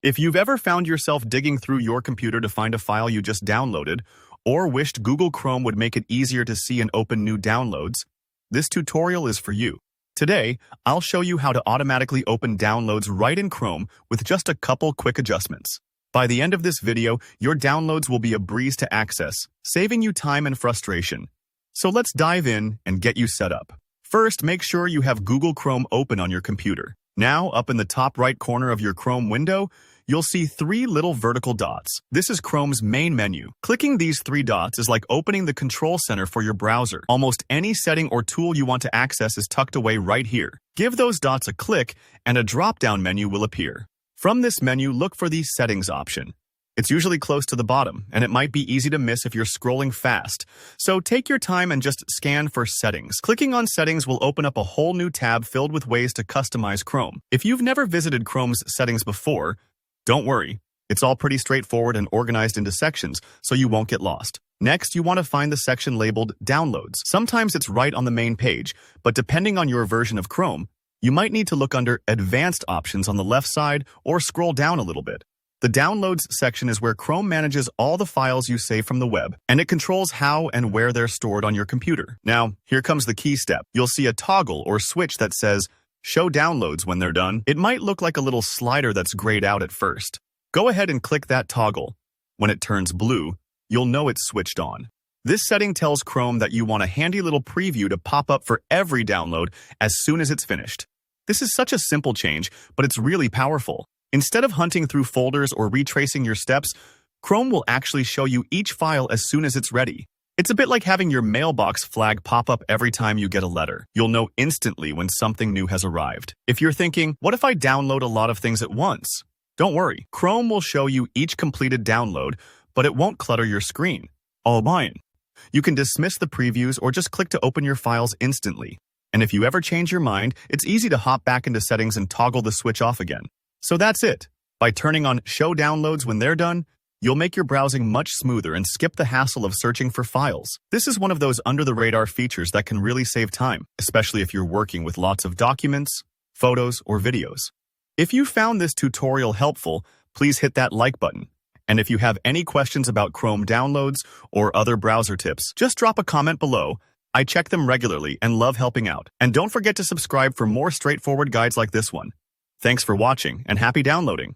If you've ever found yourself digging through your computer to find a file you just downloaded, or wished Google Chrome would make it easier to see and open new downloads, this tutorial is for you. Today, I'll show you how to automatically open downloads right in Chrome with just a couple quick adjustments. By the end of this video, your downloads will be a breeze to access, saving you time and frustration. So let's dive in and get you set up. First, make sure you have Google Chrome open on your computer. Now, up in the top right corner of your Chrome window, you'll see three little vertical dots. This is Chrome's main menu. Clicking these three dots is like opening the control center for your browser. Almost any setting or tool you want to access is tucked away right here. Give those dots a click, and a drop-down menu will appear. From this menu, look for the Settings option. It's usually close to the bottom, and it might be easy to miss if you're scrolling fast. So take your time and just scan for Settings. Clicking on Settings will open up a whole new tab filled with ways to customize Chrome. If you've never visited Chrome's settings before, don't worry. It's all pretty straightforward and organized into sections, so you won't get lost. Next, you want to find the section labeled Downloads. Sometimes it's right on the main page, but depending on your version of Chrome, you might need to look under Advanced Options on the left side or scroll down a little bit. The Downloads section is where Chrome manages all the files you save from the web, and it controls how and where they're stored on your computer. Now, here comes the key step. You'll see a toggle or switch that says, Show Downloads when they're done. It might look like a little slider that's grayed out at first. Go ahead and click that toggle. When it turns blue, you'll know it's switched on. This setting tells Chrome that you want a handy little preview to pop up for every download as soon as it's finished. This is such a simple change, but it's really powerful. Instead of hunting through folders or retracing your steps, Chrome will actually show you each file as soon as it's ready. It's a bit like having your mailbox flag pop up every time you get a letter. You'll know instantly when something new has arrived. If you're thinking, what if I download a lot of things at once? Don't worry, Chrome will show you each completed download, but it won't clutter your screen. All mine. You can dismiss the previews or just click to open your files instantly. And if you ever change your mind, it's easy to hop back into settings and toggle the switch off again. So that's it. By turning on Show Downloads when they're done, you'll make your browsing much smoother and skip the hassle of searching for files. This is one of those under-the-radar features that can really save time, especially if you're working with lots of documents, photos, or videos. If you found this tutorial helpful, please hit that like button. And if you have any questions about Chrome downloads or other browser tips, just drop a comment below. I check them regularly and love helping out. And don't forget to subscribe for more straightforward guides like this one. Thanks for watching, and happy downloading!